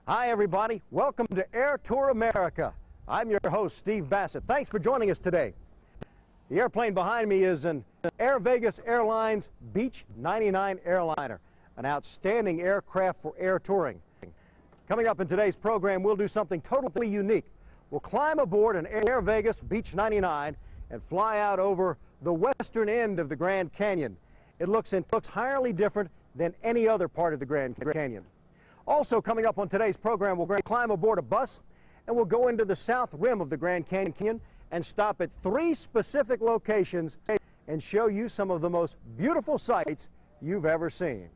Hi, everybody. Welcome to Air Tour America. I'm your host, Steve Bassett. Thanks for joining us today. The airplane behind me is an Air Vegas Airlines Beech 99 airliner, an outstanding aircraft for air touring. Coming up in today's program, we'll do something totally unique. We'll climb aboard an Air Vegas Beech 99 and fly out over the western end of the Grand Canyon. It looks entirely different than any other part of the Grand Canyon. Also coming up on today's program, we'll climb aboard a bus and we'll go into the south rim of the Grand Canyon and stop at 3 specific locations and show you some of the most beautiful sights you've ever seen.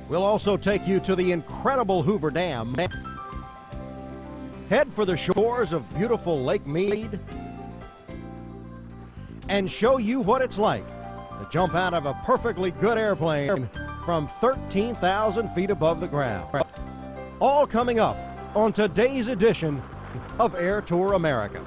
We'll also take you to the incredible Hoover Dam, head for the shores of beautiful Lake Mead, and show you what it's like to jump out of a perfectly good airplane from 13,000 feet above the ground. All coming up on today's edition of Air Tour America.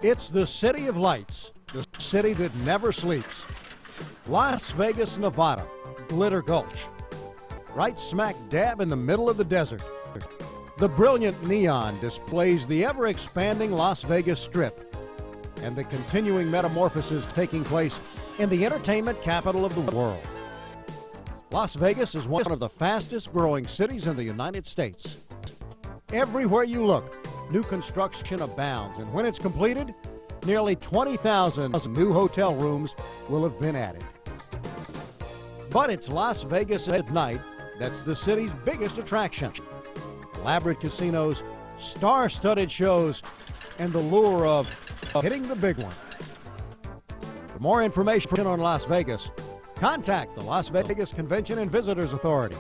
It's the City of Lights, the city that never sleeps. Las Vegas, Nevada, Glitter Gulch. Right smack dab in the middle of the desert. The brilliant neon displays the ever-expanding Las Vegas Strip and the continuing metamorphosis taking place in the entertainment capital of the world. Las Vegas is one of the fastest-growing cities in the United States. Everywhere you look, new construction abounds, and when it's completed, nearly 20,000 new hotel rooms will have been added. But it's Las Vegas at night that's the city's biggest attraction. Elaborate casinos, star-studded shows, and the lure of hitting the big one. For more information on Las Vegas, contact the Las Vegas Convention and Visitors Authority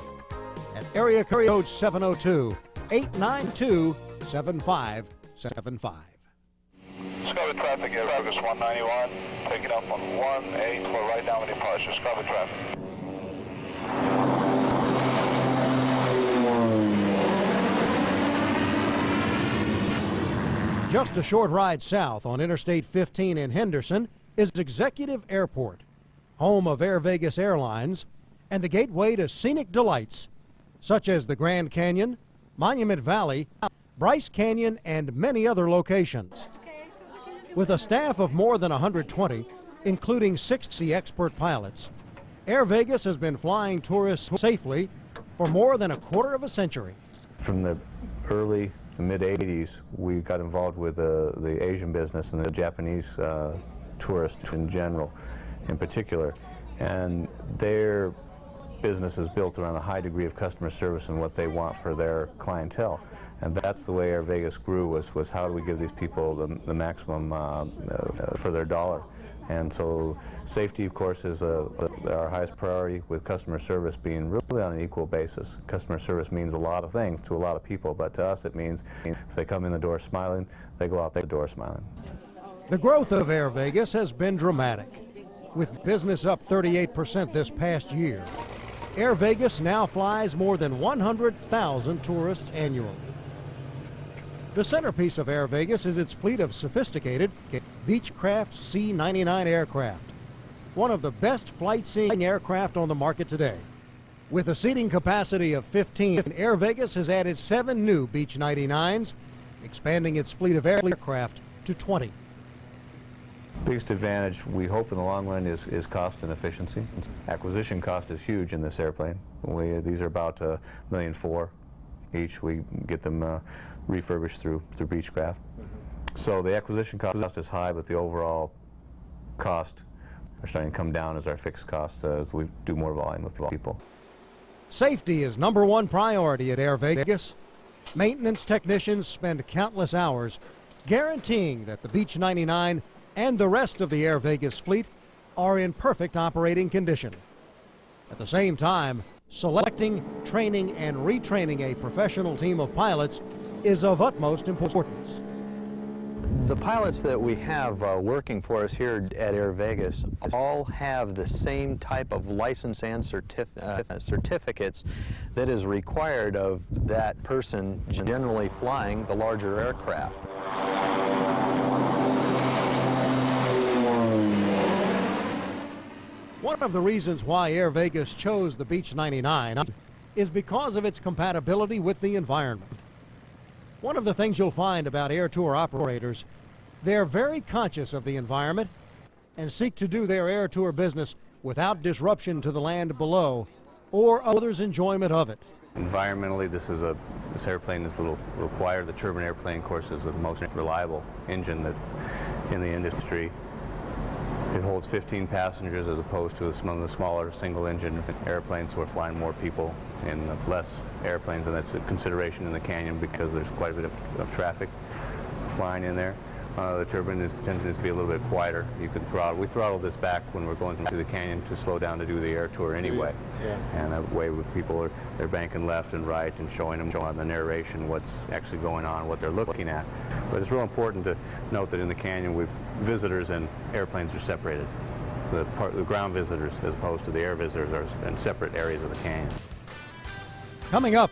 at area code 702-892-7575. Discover traffic at Vegas 191, taking up on 1-8 for right down with departure. Discover traffic. Just a short ride south on Interstate 15 in Henderson is Executive Airport, home of Air Vegas Airlines, and the gateway to scenic delights such as the Grand Canyon, Monument Valley, Bryce Canyon, and many other locations. With a staff of more than 120, including 60 expert pilots, Air Vegas has been flying tourists safely for more than a quarter of a century. From the early to mid-'80s, we got involved with the Asian business and the Japanese tourists in general, in particular, and their business is built around a high degree of customer service and what they want for their clientele. And that's the way Air Vegas grew, was how do we give these people the maximum for their dollar. And so safety, of course, is our highest priority, with customer service being really on an equal basis. Customer service means a lot of things to a lot of people, but to us it means if they come in the door smiling, they go out the door smiling. The growth of Air Vegas has been dramatic, with business up 38% this past year. Air Vegas now flies more than 100,000 tourists annually. The centerpiece of Air Vegas is its fleet of sophisticated Beechcraft C-99 aircraft, one of the best flight-seeing aircraft on the market today. With a seating capacity of 15, Air Vegas has added 7 new Beech 99s, expanding its fleet of aircraft to 20. Biggest advantage, we hope in the long run, is cost and efficiency. Acquisition cost is huge in this airplane. These are about $1.4 million each. We get them refurbished through Beechcraft. So the acquisition cost is high, but the overall cost are starting to come down as our fixed costs as we do more volume with people. Safety is #1 priority at Air Vegas. Maintenance technicians spend countless hours guaranteeing that the Beech 99 and the rest of the Air Vegas fleet are in perfect operating condition. At the same time, selecting, training, and retraining a professional team of pilots is of utmost importance. The pilots that we have working for us here at Air Vegas all have the same type of license and certificates that is required of that person generally flying the larger aircraft. One of the reasons why Air Vegas chose the Beech 99 is because of its compatibility with the environment. One of the things you'll find about air tour operators, they're very conscious of the environment and seek to do their air tour business without disruption to the land below or others' enjoyment of it. Environmentally, this airplane is a little quieter. The turbine airplane, of course, is the most reliable engine that in the industry. It holds 15 passengers as opposed to some of the smaller single-engine airplanes, so we're flying more people in less airplanes, and that's a consideration in the canyon because there's quite a bit of traffic flying in there. The turbine tends to be a little bit quieter. You can we throttle this back when we're going through the canyon to slow down to do the air tour anyway. Yeah. And that way people they're banking left and right and showing them on the narration what's actually going on, what they're looking at. But it's real important to note that in the canyon, visitors and airplanes are separated. The ground visitors as opposed to the air visitors are in separate areas of the canyon. Coming up,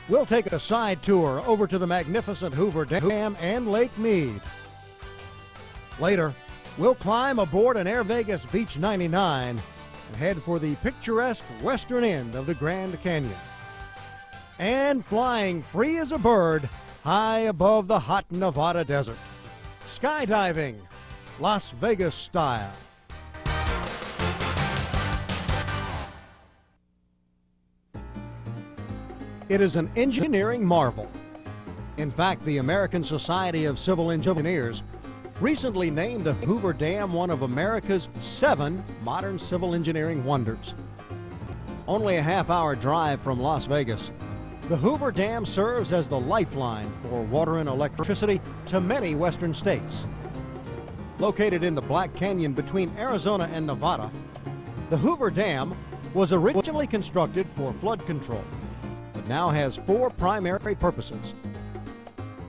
we'll take a side tour over to the magnificent Hoover Dam and Lake Mead. Later, we'll climb aboard an Air Vegas Beech 99 and head for the picturesque western end of the Grand Canyon. And flying free as a bird high above the hot Nevada desert. Skydiving, Las Vegas style. It is an engineering marvel. In fact, the American Society of Civil Engineers recently named the Hoover Dam one of America's 7 modern civil engineering wonders. Only a half-hour drive from Las Vegas, the Hoover Dam serves as the lifeline for water and electricity to many western states. Located in the Black Canyon between Arizona and Nevada, the Hoover Dam was originally constructed for flood control, but now has 4 primary purposes.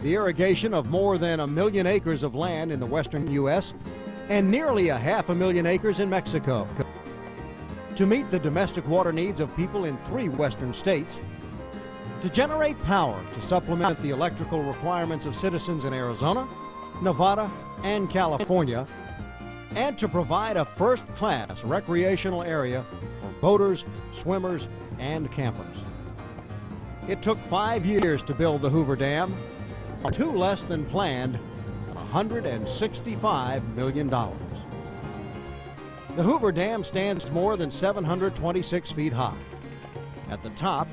The irrigation of more than 1 million acres of land in the western U.S. and nearly 500,000 acres in Mexico. To meet the domestic water needs of people in 3 western states, to generate power to supplement the electrical requirements of citizens in Arizona, Nevada, and California, and to provide a first-class recreational area for boaters, swimmers, and campers. It took 5 years to build the Hoover Dam, 2 less than planned, $165 million. The Hoover Dam stands more than 726 feet high. At the top,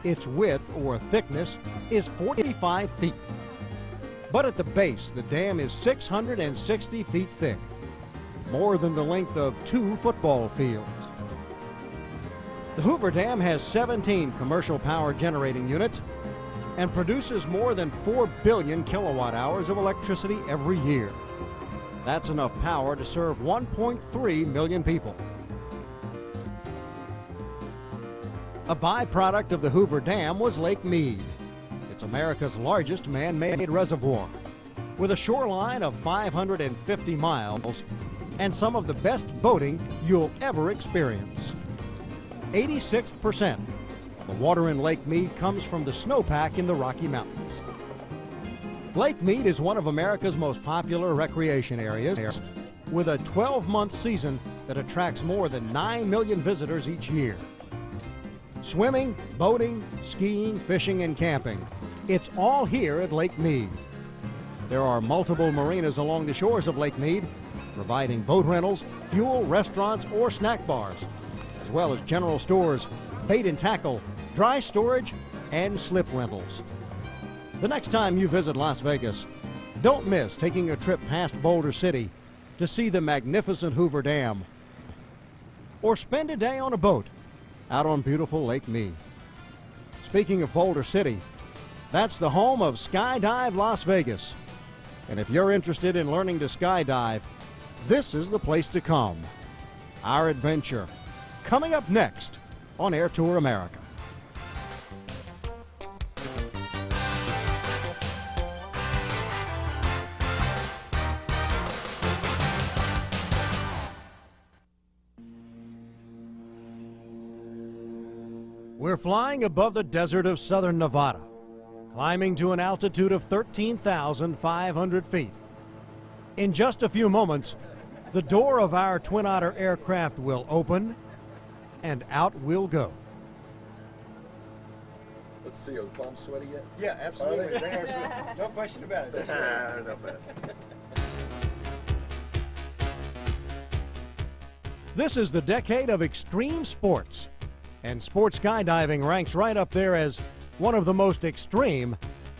its width or thickness is 45 feet. But at the base, the dam is 660 feet thick, more than the length of 2 football fields. The Hoover Dam has 17 commercial power generating units and produces more than 4 billion kilowatt hours of electricity every year. That's enough power to serve 1.3 million people. A byproduct of the Hoover Dam was Lake Mead. It's America's largest man-made reservoir, with a shoreline of 550 miles and some of the best boating you'll ever experience. 86% of the water in Lake Mead comes from the snowpack in the Rocky Mountains. Lake Mead is one of America's most popular recreation areas, with a 12-month season that attracts more than 9 million visitors each year. Swimming, boating, skiing, fishing, and camping, it's all here at Lake Mead. There are multiple marinas along the shores of Lake Mead, providing boat rentals, fuel, restaurants, or snack bars, as well as general stores, bait and tackle, dry storage, and slip rentals. The next time you visit Las Vegas, don't miss taking a trip past Boulder City to see the magnificent Hoover Dam, or spend a day on a boat out on beautiful Lake Mead. Speaking of Boulder City, that's the home of Skydive Las Vegas. And if you're interested in learning to skydive, this is the place to come. Our adventure, coming up next on Air Tour America. We're flying above the desert of southern Nevada, climbing to an altitude of 13,500 feet. In just a few moments, the door of our Twin Otter aircraft will open, and out we'll go. Let's see, are the palms sweaty yet? Yeah, absolutely. No question about it. Not bad. This is the decade of extreme sports, and sports skydiving ranks right up there as one of the most extreme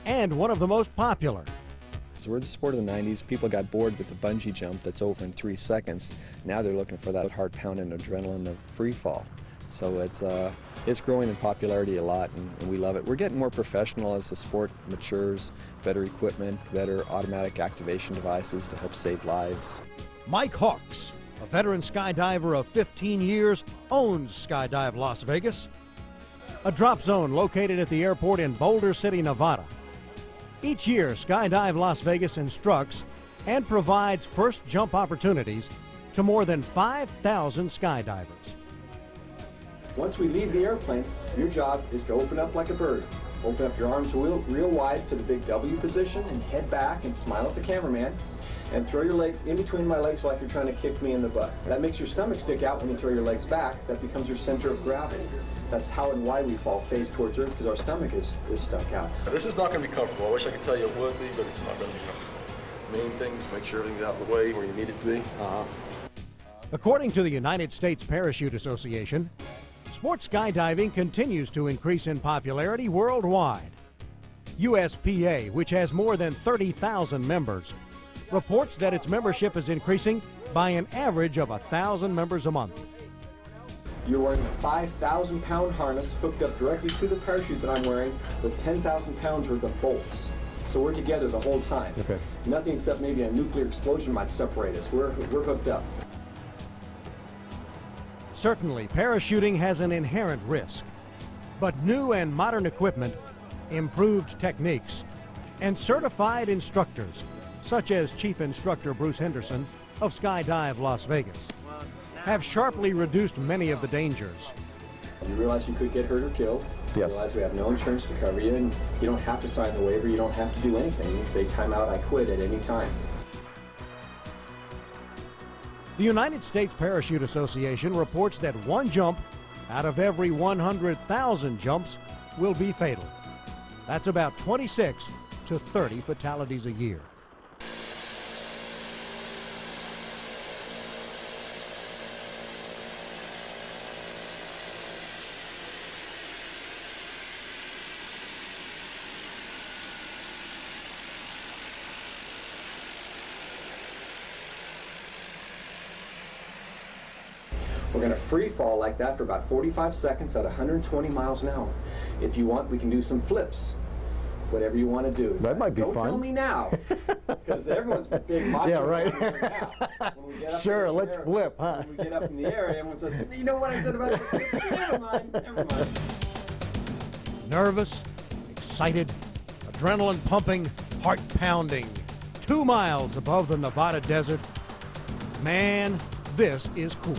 and one of the most popular. So we're the sport of the 90s. People got bored with the bungee jump that's over in 3 seconds. Now they're looking for that heart-pounding adrenaline of free fall. So it's growing in popularity a lot, and we love it. We're getting more professional as the sport matures, better equipment, better automatic activation devices to help save lives. Mike Hawks, a veteran skydiver of 15 years, owns Skydive Las Vegas, a drop zone located at the airport in Boulder City, Nevada. Each year, Skydive Las Vegas instructs and provides first jump opportunities to more than 5,000 skydivers. Once we leave the airplane, your job is to open up like a bird. Open up your arms real wide to the big W position and head back and smile at the cameraman. And throw your legs in between my legs like you're trying to kick me in the butt. That makes your stomach stick out when you throw your legs back. That becomes your center of gravity. That's how and why we fall face towards earth, because our stomach is stuck out. This is not going to be comfortable. I wish I could tell you it would be, but it's not going to be comfortable. Main thing is make sure everything's out of the way where you need it to be. According to the United States Parachute Association, sports skydiving continues to increase in popularity worldwide. USPA, which has more than 30,000 members, reports that its membership is increasing by an average of 1,000 members a month. You're wearing a 5,000-pound harness hooked up directly to the parachute that I'm wearing with 10,000 pounds worth of bolts. So we're together the whole time. Okay. Nothing except maybe a nuclear explosion might separate us. We're hooked up. Certainly, parachuting has an inherent risk, but new and modern equipment, improved techniques, and certified instructors, such as Chief Instructor Bruce Henderson of Skydive Las Vegas, have sharply reduced many of the dangers. You realize you could get hurt or killed. You Yes. realize we have no insurance to cover you, and you don't have to sign the waiver. You don't have to do anything. You can say, time out, I quit at any time. The United States Parachute Association reports that one jump out of every 100,000 jumps will be fatal. That's about 26 to 30 fatalities a year. We're going to free fall like that for about 45 seconds at 120 miles an hour. If you want, we can do some flips. Whatever you want to do. That might be Don't fun. Tell me now, because everyone's big macho. Yeah, right. Now. When we get up Sure, in the let's air- flip, huh? When we get up in the air, everyone says, you know what I said about this flip? Never mind, never mind. Nervous, excited, adrenaline pumping, heart pounding. 2 miles above the Nevada desert. Man, this is cool.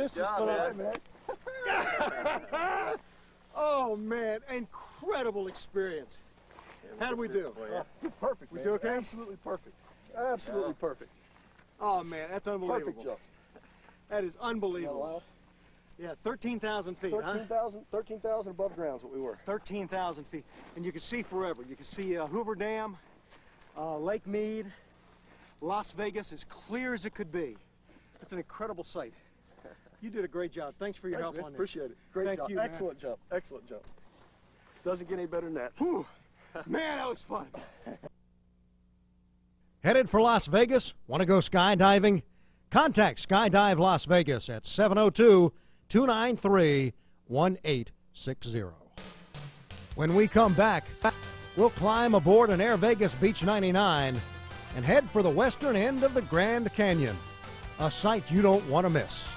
This is phenomenal, man. Oh, man, incredible experience. How do we do? Perfect, We man. do okay? Absolutely perfect. Absolutely perfect. Oh, man, that's unbelievable. Perfect jump. That is unbelievable. Yeah, 13,000 feet, huh? 13,000 above ground is what we were. 13,000 feet. And you can see forever. You can see Hoover Dam, Lake Mead, Las Vegas, as clear as it could be. It's an incredible sight. You did a great job. Thanks for your help man. on this. Appreciate it. Great Thank job. you, man. Excellent jump. Excellent jump. Doesn't get any better than that. Whew. Man, that was fun. Headed for Las Vegas? Want to go skydiving? Contact Skydive Las Vegas at 702-293-1860. When we come back, we'll climb aboard an Air Vegas Beach 99 and head for the western end of the Grand Canyon, a sight you don't want to miss.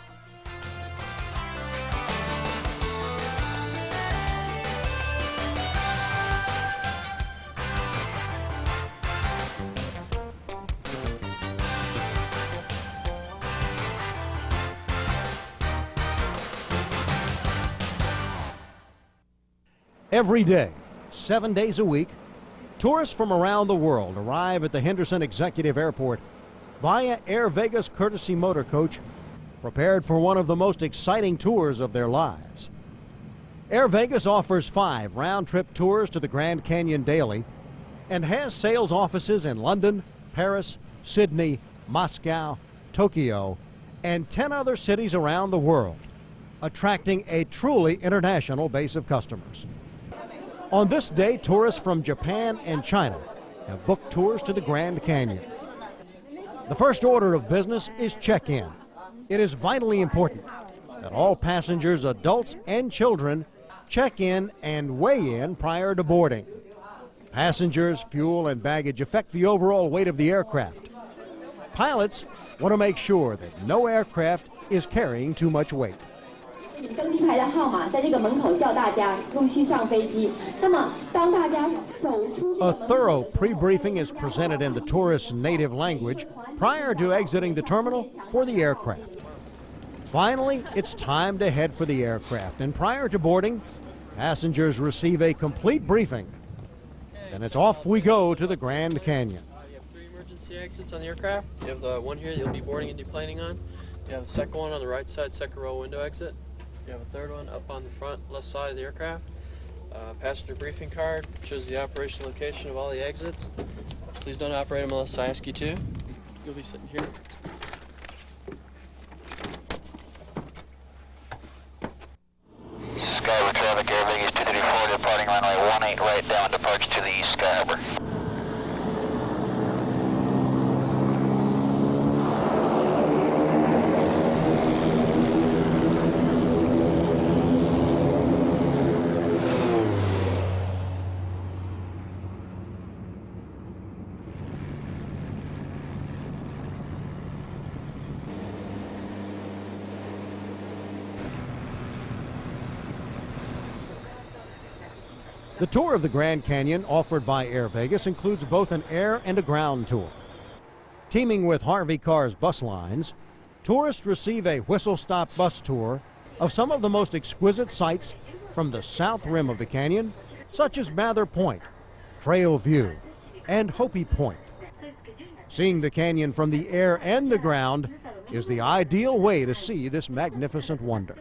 Every day, 7 days a week, tourists from around the world arrive at the Henderson Executive Airport via Air Vegas courtesy motor coach, prepared for one of the most exciting tours of their lives. Air Vegas offers 5 round-trip tours to the Grand Canyon daily and has sales offices in London, Paris, Sydney, Moscow, Tokyo, and 10 other cities around the world, attracting a truly international base of customers. On this day, tourists from Japan and China have booked tours to the Grand Canyon. The first order of business is check-in. It is vitally important that all passengers, adults and children, check in and weigh in prior to boarding. Passengers, fuel, and baggage affect the overall weight of the aircraft. Pilots want to make sure that no aircraft is carrying too much weight. 登机牌的号码在这个门口叫大家陆续上飞机。那么，当大家走出这个 A 门口 thorough 的时候 pre-briefing is presented in the tourist's native language prior to exiting the terminal for the aircraft. Finally, it's time to head for the aircraft, and prior to boarding, passengers receive a complete briefing. Then it's off we go to the Grand Canyon. You have 3 emergency exits on the aircraft. You have the one here that you'll be boarding and deplaning on. You have a second one on the right side, second row window exit. You have a third one up on the front left side of the aircraft. Passenger briefing card shows the operation location of all the exits. Please don't operate them unless I ask you to. You'll be sitting here. Skyward traffic, Air Vegas 234, departing runway 18 right down, departure to the east Sky Harbor. The tour of the Grand Canyon offered by Air Vegas includes both an air and a ground tour. Teaming with Harvey Carr's bus lines, tourists receive a whistle-stop bus tour of some of the most exquisite sights from the south rim of the canyon, such as Mather Point, Trail View, and Hopi Point. Seeing the canyon from the air and the ground is the ideal way to see this magnificent wonder.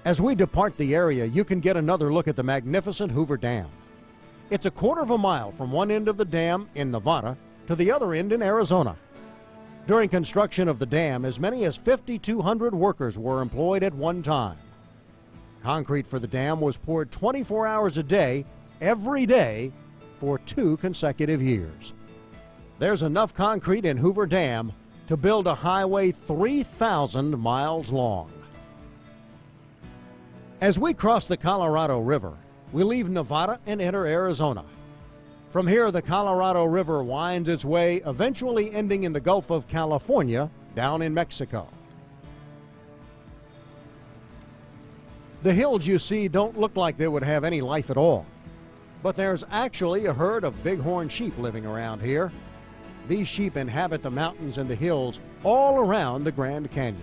As we depart the area, you can get another look at the magnificent Hoover Dam. It's a quarter of a mile from one end of the dam in Nevada to the other end in Arizona. During construction of the dam, as many as 5,200 workers were employed at one time. Concrete for the dam was poured 24 hours a day, every day, for 2 consecutive years. There's enough concrete in Hoover Dam to build a highway 3,000 miles long. As we cross the Colorado River, we leave Nevada and enter Arizona. From here, the Colorado River winds its way, eventually ending in the Gulf of California, down in Mexico. The hills you see don't look like they would have any life at all, but there's actually a herd of bighorn sheep living around here. These sheep inhabit the mountains and the hills all around the Grand Canyon.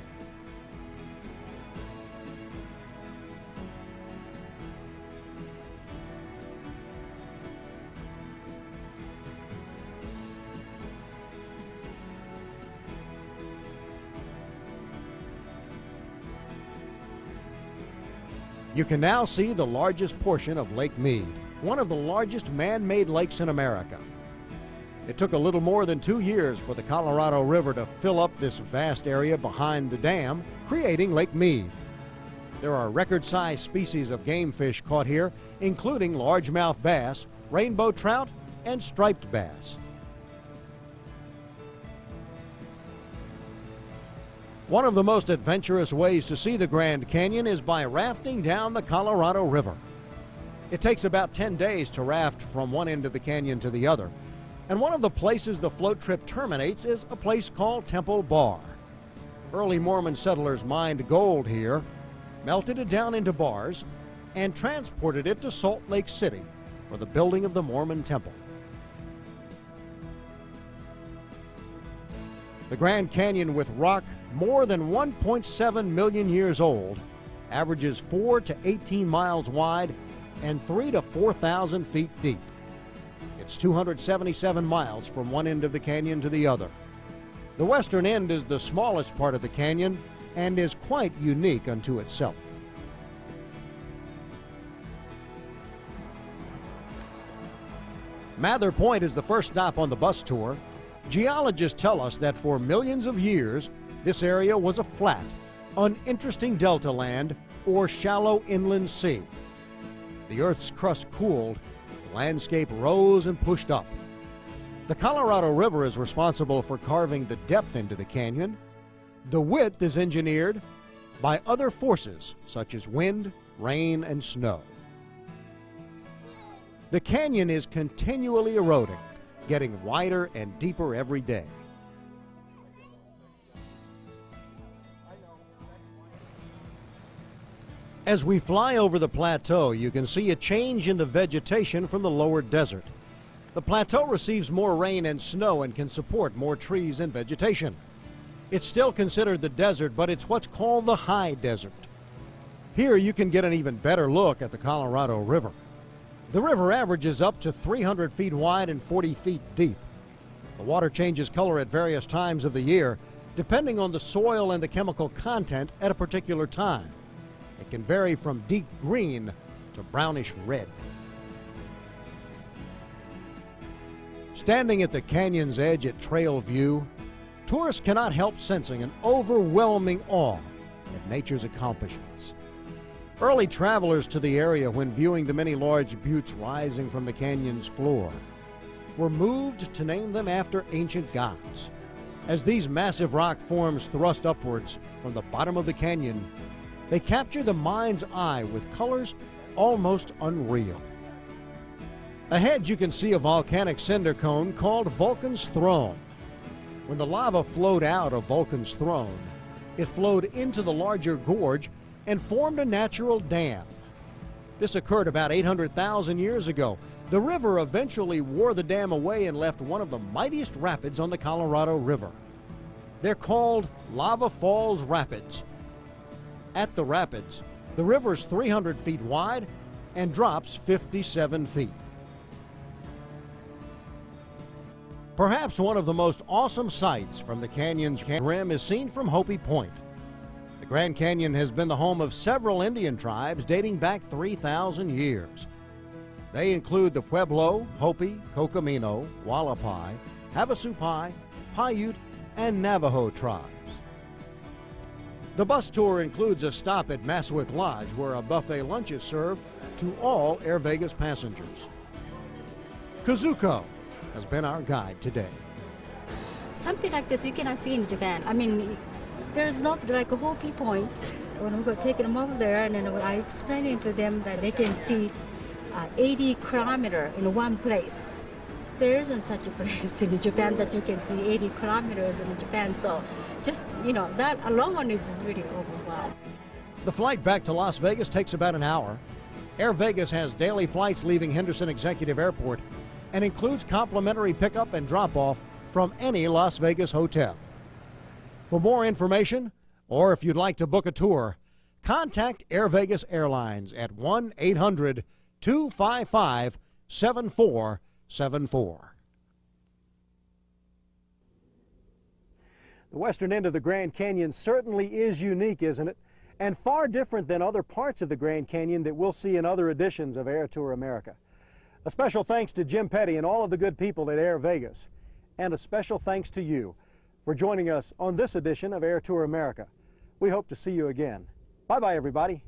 You can now see the largest portion of Lake Mead, one of the largest man-made lakes in America. It took a little more than 2 years for the Colorado River to fill up this vast area behind the dam, creating Lake Mead. There are record-sized species of game fish caught here, including largemouth bass, rainbow trout, and striped bass. One of the most adventurous ways to see the Grand Canyon is by rafting down the Colorado River. It takes about 10 days to raft from one end of the canyon to the other, and one of the places the float trip terminates is a place called Temple Bar. Early Mormon settlers mined gold here, melted it down into bars, and transported it to Salt Lake City for the building of the Mormon Temple. The Grand Canyon, with rock more than 1.7 million years old, averages 4 to 18 miles wide and 3 to 4,000 feet deep. It's 277 miles from one end of the canyon to the other. The western end is the smallest part of the canyon and is quite unique unto itself. Mather Point is the first stop on the bus tour. Geologists tell us that for millions of years, this area was a flat, uninteresting delta land or shallow inland sea. The Earth's crust cooled, the landscape rose and pushed up. The Colorado River is responsible for carving the depth into the canyon. The width is engineered by other forces such as wind, rain, and snow. The canyon is continually eroding, getting wider and deeper every day. As we fly over the plateau, you can see a change in the vegetation from the lower desert. The plateau receives more rain and snow and can support more trees and vegetation. It's still considered the desert, but it's what's called the high desert. Here you can get an even better look at the Colorado River. The river averages up to 300 feet wide and 40 feet deep. The water changes color at various times of the year, depending on the soil and the chemical content at a particular time. It can vary from deep green to brownish red. Standing at the canyon's edge at Trail View, tourists cannot help sensing an overwhelming awe at nature's accomplishments. Early travelers to the area, when viewing the many large buttes rising from the canyon's floor, were moved to name them after ancient gods. As these massive rock forms thrust upwards from the bottom of the canyon, they capture the mind's eye with colors almost unreal. Ahead you can see a volcanic cinder cone called Vulcan's Throne. When the lava flowed out of Vulcan's Throne, it flowed into the larger gorge and formed a natural dam. This occurred about 800,000 years ago. The river eventually wore the dam away and left one of the mightiest rapids on the Colorado River. They're called Lava Falls Rapids. At the rapids, the river's 300 feet wide and drops 57 feet. Perhaps one of the most awesome sights from the canyon's rim is seen from Hopi Point. The Grand Canyon has been the home of several Indian tribes dating back 3,000 years. They include the Pueblo, Hopi, Cocamino, Hualapai, Havasupai, Paiute, and Navajo tribes. The bus tour includes a stop at Maswick Lodge, where a buffet lunch is served to all Air Vegas passengers. Kazuko has been our guide today. Something like this you cannot see in Japan. I mean, there's not like a Hopi Point. When we go take them over there, and then I explaining to them that they can see 80 kilometers in one place. There isn't such a place in Japan that you can see 80 kilometers in Japan. So just, that alone is really overwhelming. The flight back to Las Vegas takes about an hour. Air Vegas has daily flights leaving Henderson Executive Airport and includes complimentary pickup and drop-off from any Las Vegas hotel. For more information, or if you'd like to book a tour, contact Air Vegas Airlines at 1-800-255-7474. The western end of the Grand Canyon certainly is unique, isn't it? And far different than other parts of the Grand Canyon that we'll see in other editions of Air Tour America. A special thanks to Jim Petty and all of the good people at Air Vegas. And a special thanks to you for joining us on this edition of Air Tour America. We hope to see you again. Bye-bye, everybody.